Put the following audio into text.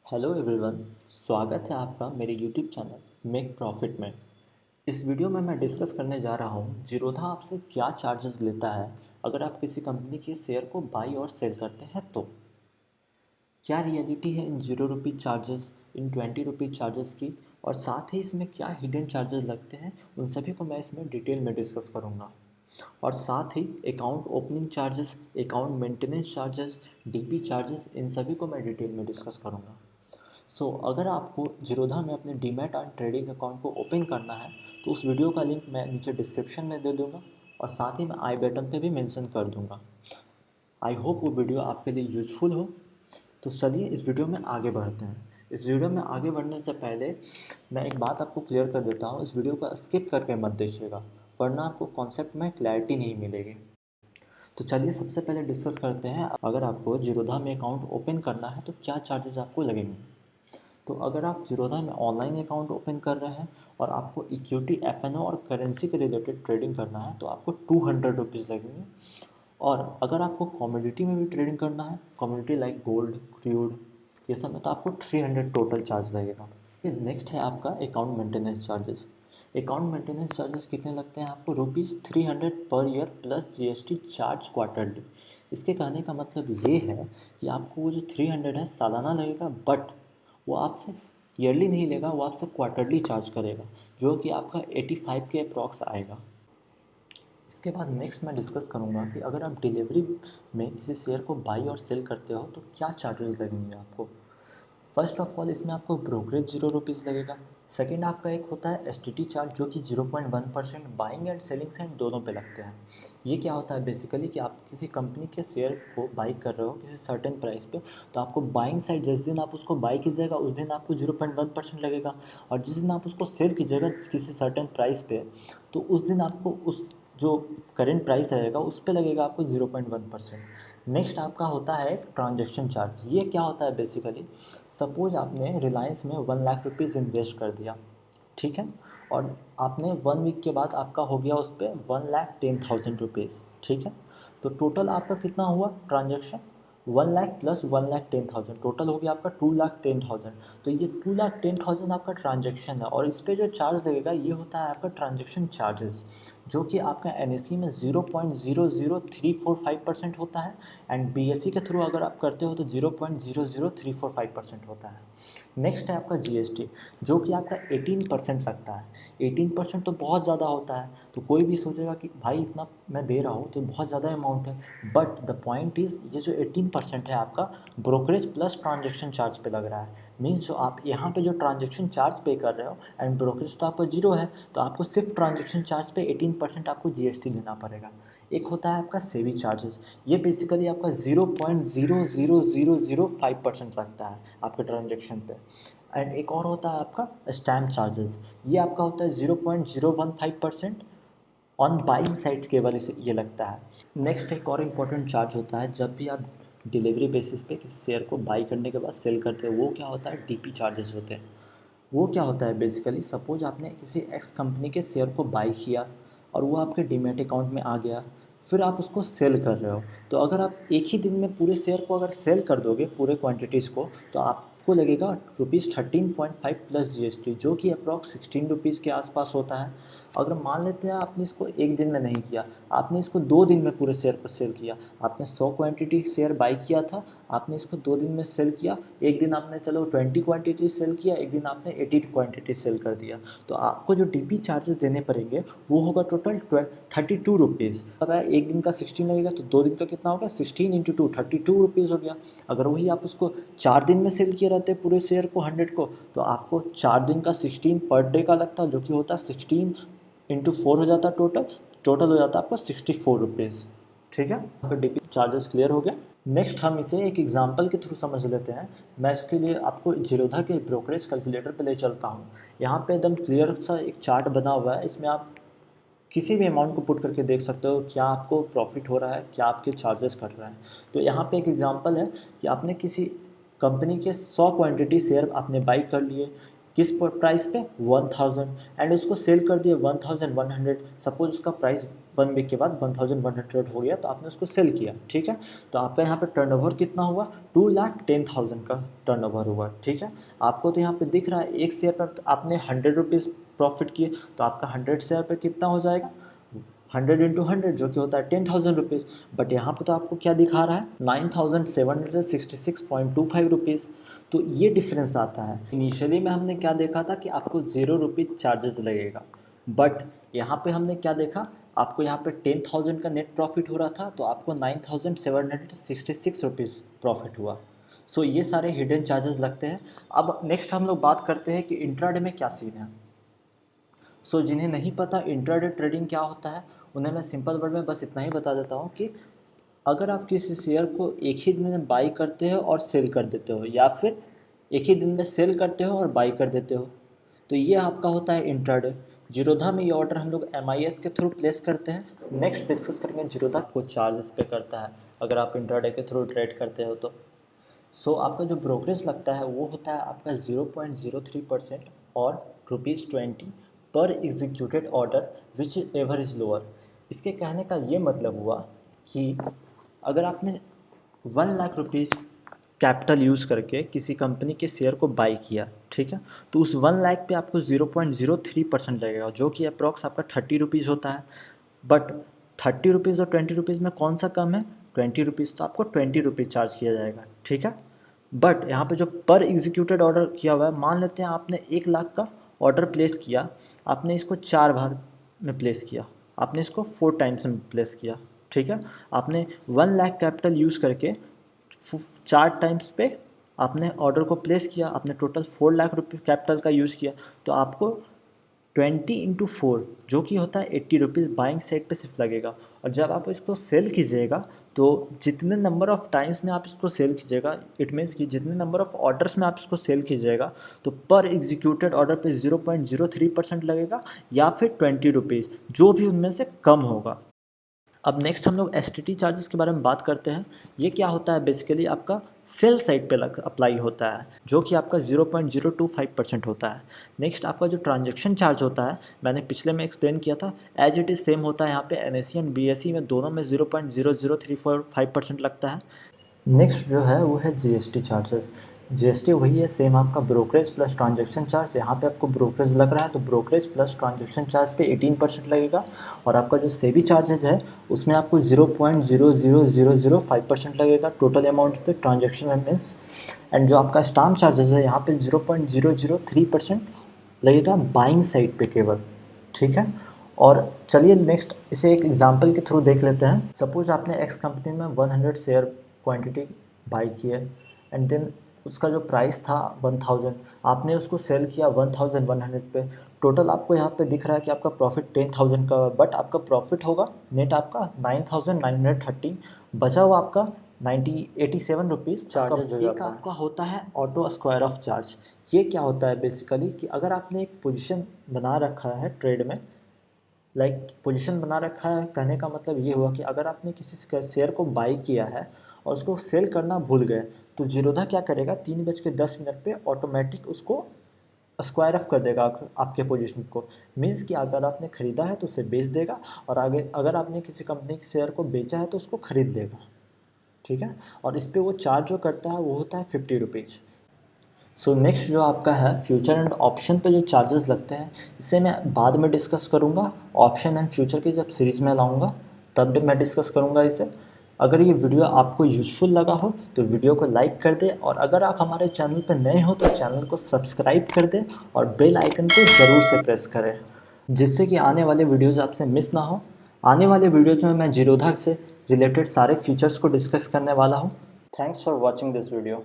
Hello everyone. स्वागत है आपका मेरे यूट्यूब चैनल मेक प्रॉफिट में। इस वीडियो में मैं डिस्कस करने जा रहा हूँ जीरोधा आपसे क्या चार्जेस लेता है अगर आप किसी कंपनी के शेयर को बाई और सेल करते हैं तो क्या रियलिटी है इन ₹0 चार्जेस, इन ₹20 चार्जेस की, और साथ ही इसमें क्या हिडन चार्जेस लगते हैं उन सभी को मैं इसमें डिटेल में डिस्कस करूँगा। और साथ ही account opening charges, account maintenance charges, DP charges, इन सभी को मैं डिटेल में डिस्कस करूँगा। अगर आपको जीरोधा में अपने डीमैट एंड ट्रेडिंग अकाउंट को ओपन करना है तो उस वीडियो का लिंक मैं नीचे डिस्क्रिप्शन में दे दूँगा और साथ ही मैं आई बटन पे भी मेंशन कर दूँगा। आई होप वो वीडियो आपके लिए यूजफुल हो। तो चलिए इस वीडियो में आगे बढ़ते हैं। इस वीडियो में आगे बढ़ने से पहले मैं एक बात आपको क्लियर कर देता हूँ, इस वीडियो को स्किप करके मत देखिएगा वरना आपको कॉन्सेप्ट में क्लैरिटी नहीं मिलेगी। तो चलिए सबसे पहले डिस्कस करते हैं, अगर आपको जीरोधा में अकाउंट ओपन करना है तो क्या चार्जेस आपको लगेंगे। तो अगर आप जीरोधा में ऑनलाइन अकाउंट ओपन कर रहे हैं और आपको इक्विटी एफ&ओ और करेंसी के रिलेटेड ट्रेडिंग करना है तो आपको ₹200 लगेंगे। और अगर आपको कमोडिटी में भी ट्रेडिंग करना है, कमोडिटी लाइक गोल्ड, क्रूड, ये सब में, तो आपको 300 टोटल चार्ज लगेगा। नेक्स्ट है आपका account maintenance charges. Account maintenance charges कितने लगते हैं आपको? ₹300 per year plus GST charge quarterly. इसके कहने का मतलब ये है कि आपको वो जो 300 है सालाना लगेगा, बट वो आपसे ईयरली नहीं लेगा, वो आपसे क्वार्टरली चार्ज करेगा, जो कि आपका 85 के अप्रॉक्स आएगा। इसके बाद नेक्स्ट मैं डिस्कस करूँगा कि अगर आप डिलीवरी में किसी शेयर को बाई और सेल करते हो तो क्या चार्जेस लगेंगे आपको। फर्स्ट ऑफ ऑल इसमें आपको ब्रोकरेज ₹0 लगेगा। सेकंड आपका एक होता है एसटीटी चार्ज, जो कि 0.1% बाइंग एंड सेलिंग साइड दोनों पे लगते हैं। ये क्या होता है बेसिकली कि आप किसी कंपनी के शेयर को बाई कर रहे हो किसी सर्टेन प्राइस पे, तो आपको बाइंग साइड जिस दिन आप उसको बाई कीजिएगा उस दिन आपको 0.1% लगेगा, और जिस दिन आप उसको सेल कीजिएगा किसी सर्टेन प्राइस पे तो उस दिन आपको उस जो करेंट प्राइस रहेगा उस पे लगेगा आपको 0.1%। नेक्स्ट आपका होता है ट्रांजैक्शन चार्ज। ये क्या होता है बेसिकली, सपोज आपने रिलायंस में ₹1,00,000 इन्वेस्ट कर दिया, ठीक है, और आपने 1 वीक के बाद आपका हो गया उस पर ₹1,10,000, ठीक है। तो टोटल आपका कितना हुआ ट्रांजेक्शन? 1,00,000 प्लस 1,10,000 टोटल हो गया आपका 2,10,000। तो ये 2,10,000 आपका ट्रांजेक्शन है, और इस पर जो चार्ज लगेगा ये होता है आपका ट्रांजेक्शन चार्जेस, जो कि आपका एनएसई में 0.00345% होता है, एंड बीएसई के थ्रू अगर आप करते हो तो 0.00345% होता है। नेक्स्ट है आपका जीएसटी, जो कि आपका 18% लगता है। 18% तो बहुत ज़्यादा होता है, तो कोई भी सोचेगा कि भाई इतना मैं दे रहा हूँ तो बहुत ज़्यादा अमाउंट है, बट द पॉइंट इज़ ये जो 18% है आपका ब्रोकरेज प्लस ट्रांजेक्शन चार्ज पे लग रहा है। मीन्स जो आप यहाँ पे जो ट्रांजेक्शन चार्ज पे कर रहे हो एंड ब्रोकरेज तो आपका जीरो है, तो आपको सिर्फ ट्रांजेक्शन चार्ज पे 18% आपको जीएसटी देना पड़ेगा। एक होता है आपका सेवी चार्जेस, ये बेसिकली आपका 0.00005% लगता है आपके ट्रांजेक्शन पे। एंड एक और होता है आपका स्टैम्प चार्जेस, ये आपका होता है 0.015% ऑन बाइंग साइड केवल इसे ये लगता है। नेक्स्ट एक और इम्पॉर्टेंट चार्ज होता है जब भी आप डिलीवरी बेसिस पे किसी शेयर को बाई करने के बाद सेल करते हो, वो क्या होता है, डीपी चार्जेस होते हैं। वो क्या होता है बेसिकली, सपोज आपने किसी एक्स कंपनी के शेयर को बाई किया और वो आपके डीमैट अकाउंट में आ गया, फिर आप उसको सेल कर रहे हो, तो अगर आप एक ही दिन में पूरे शेयर को अगर सेल कर दोगे पूरे क्वांटिटीज़ को तो आपको लगेगा ₹13.5 प्लस जीएसटी, जो कि अप्रॉक्स ₹16 के आसपास होता है। अगर मान लेते हैं आपने इसको एक दिन में नहीं किया, आपने इसको 2 दिन में पूरे शेयर को सेल किया, आपने 100 क्वांटिटी शेयर बाई किया था, आपने इसको 2 दिन में सेल किया, एक दिन आपने चलो 20 क्वांटिटी सेल किया, एक दिन आपने 80 क्वांटिटी सेल कर दिया, तो आपको जो डीपी चार्जेस देने पड़ेंगे वो होगा टोटल ₹32। पता है एक दिन का 16 लगेगा तो 2 दिन का कितना हो गया, 16 इंटू टू ₹32 हो गया। अगर वही आप उसको 4 दिन में सेल किए रहते पूरे शेयर को 100 को, तो आपको 4 दिन का 16 पर डे का लगता, जो कि होता 16 इंटू 4 हो जाता टोटल, टोटल हो जाता आपका ₹64। ठीक है, आपका डीपी चार्जेस क्लियर हो गया। नेक्स्ट हम इसे एक एग्जांपल के थ्रू समझ लेते हैं। मैं इसके लिए आपको जीरोधा के ब्रोकरेज कैलकुलेटर पे ले चलता हूँ। यहाँ पे एकदम क्लियर सा एक चार्ट बना हुआ है, इसमें आप किसी भी अमाउंट को पुट करके देख सकते हो क्या आपको प्रॉफिट हो रहा है, क्या आपके चार्जेस कट रहे हैं। तो यहाँ पे एक एग्जांपल है कि आपने किसी कंपनी के 100 क्वांटिटी शेयर आपने बाई कर लिए, किस प्राइस पे 1000 एंड उसको सेल कर दिया 1100। सपोज उसका प्राइस 1 वीक के बाद 1100 हो गया तो आपने उसको सेल किया, ठीक है। तो आपका यहाँ पे टर्नओवर कितना हुआ, 2,10,000 का टर्नओवर हुआ, ठीक है। आपको तो यहाँ पे दिख रहा है एक शेयर पर आपने 100 रुपीज़ प्रॉफिट किए, तो आपका 100 शेयर पर कितना हो जाएगा, 100 इंटू 100 जो कि होता है 10,000 रुपीज़। बट यहाँ पे तो आपको क्या दिखा रहा है, 9,766.25 रुपीज़। तो ये डिफरेंस आता है। इनिशियली में हमने क्या देखा था कि आपको 0 रुपीज़ चार्जेस लगेगा, बट यहाँ पे हमने क्या देखा, आपको यहाँ पे 10,000 का नेट प्रॉफिट हो रहा था तो आपको 9,766 रुपीज़ प्रॉफिट हुआ। सो ये सारे हिडन चार्जेस लगते हैं। अब नेक्स्ट हम लोग बात करते हैं कि इंट्राडे में क्या सीन है। सो जिन्हें नहीं पता इंट्राडे ट्रेडिंग क्या होता है, उन्हें मैं सिंपल वर्ड में बस इतना ही बता देता हूँ कि अगर आप किसी शेयर को एक ही दिन में बाई करते हो और सेल कर देते हो, या फिर एक ही दिन में सेल करते हो और बाई कर देते हो, तो ये आपका होता है इंट्राडे। जीरोधा में ये ऑर्डर हम लोग MIS के थ्रू प्लेस करते हैं। नेक्स्ट डिस्कस करेंगे जीरोधा को चार्जेस पे करता है अगर आप इंट्राडे के थ्रू ट्रेड करते हो तो। सो आपका जो ब्रोकरेज लगता है वो होता है आपका 0.03% और ₹20 पर executed order which ever is lower. इसके कहने का ये मतलब हुआ कि अगर आपने 1 लाख रुपीज़ कैपिटल यूज़ करके किसी कंपनी के शेयर को बाई किया, ठीक है, तो उस 1 लाख पे आपको 0.03% लगेगा, जो कि अप्रॉक्स आपका 30 रुपीज़ होता है। बट 30 रुपीज़ और 20 रुपीज़ में कौन सा कम है, 20 रुपीज़, तो आपको 20 रुपीज़ चार्ज किया जाएगा, ठीक है। बट यहाँ पे जो पर एग्जीक्यूटेड ऑर्डर किया हुआ है, मान लेते हैं आपने 1 लाख का ऑर्डर प्लेस किया, आपने इसको 4 बार में प्लेस किया, आपने इसको 4 टाइम्स में प्लेस किया, ठीक है। आपने 1 लाख कैपिटल यूज़ करके 4 टाइम्स पे आपने ऑर्डर को प्लेस किया, आपने टोटल 4 लाख रुपये कैपिटल का यूज़ किया, तो आपको 20 इंटू 4 जो कि होता है 80 रुपीज़ बाइंग साइड पे सिर्फ लगेगा। और जब आप इसको सेल कीजिएगा तो जितने नंबर ऑफ़ टाइम्स में आप इसको सेल कीजिएगा, इट मीन्स कि जितने नंबर ऑफ़ ऑर्डर्स में आप इसको सेल कीजिएगा, तो पर एग्जीक्यूटेड ऑर्डर पे 0.03% लगेगा या फिर 20 रुपीज़, जो भी उनमें से कम होगा। अब नेक्स्ट हम लोग STT चार्जेस के बारे में बात करते हैं। ये क्या होता है, बेसिकली आपका सेल साइड पे अप्लाई होता है, जो कि आपका 0.025% होता है। नेक्स्ट आपका जो ट्रांजैक्शन चार्ज होता है, मैंने पिछले में एक्सप्लेन किया था, एज इट इज़ सेम होता है यहाँ पे NSE एंड BSE में, दोनों में 0.00345% लगता है। नेक्स्ट जो है वो है GST चार्जेस। GST वही है सेम आपका ब्रोकरेज प्लस ट्रांजैक्शन चार्ज। यहाँ पे आपको ब्रोकरेज लग रहा है तो ब्रोकरेज प्लस ट्रांजैक्शन चार्ज पे 18% लगेगा। और आपका जो सेबी चार्जेज है उसमें आपको 0.00005% लगेगा टोटल अमाउंट पे ट्रांजैक्शन में मीन्स। एंड जो आपका स्टाम्प चार्जेज है यहाँ पे 0.003% लगेगा बाइंग साइड पे केवल, ठीक है। और चलिए नेक्स्ट इसे एक एग्जांपल के थ्रू देख लेते हैं। सपोज आपने एक्स कंपनी में 100 शेयर क्वांटिटी बाई की है एंड देन उसका जो प्राइस था 1000, आपने उसको सेल किया 1100 पे। टोटल आपको यहाँ पे दिख रहा है कि आपका प्रॉफिट 10,000 का, बट आपका प्रॉफिट होगा नेट आपका 9,930, बचा हुआ आपका 87 रुपीज़ चार्जेज हो जाता है। एक आपका होता है ऑटो स्क्वायर ऑफ चार्ज। ये क्या होता है बेसिकली कि अगर आपने एक पोजीशन बना रखा है ट्रेड में, पोजीशन बना रखा है कहने का मतलब ये हुआ कि अगर आपने किसी शेयर को बाई किया है और उसको सेल करना भूल गए, तो जीरोधा क्या करेगा, 3:10 पे ऑटोमेटिक उसको स्क्वायर ऑफ कर देगा आपके पोजीशन को। मीन्स कि अगर आपने ख़रीदा है तो उसे बेच देगा, और आगे अगर आपने किसी कंपनी के शेयर को बेचा है तो उसको ख़रीद लेगा, ठीक है। और इस पर वो चार्ज जो करता है वो होता है 50 रुपीज़। सो नेक्स्ट जो आपका है फ्यूचर एंड ऑप्शन पे जो चार्जेस लगते हैं, इसे मैं बाद में डिस्कस करूँगा। ऑप्शन एंड फ्यूचर की जब सीरीज़ में लाऊँगा तब मैं डिस्कस करूँगा इसे। अगर ये वीडियो आपको यूज़फुल लगा हो तो वीडियो को लाइक कर दें, और अगर आप हमारे चैनल पर नए हो तो चैनल को सब्सक्राइब कर दें और बेल आइकन को ज़रूर से प्रेस करें, जिससे कि आने वाले वीडियोज़ आपसे मिस ना हो। आने वाले वीडियोज़ में मैं जीरोधा से रिलेटेड सारे फीचर्स को डिस्कस करने वाला हूँ। Thanks for watching this video.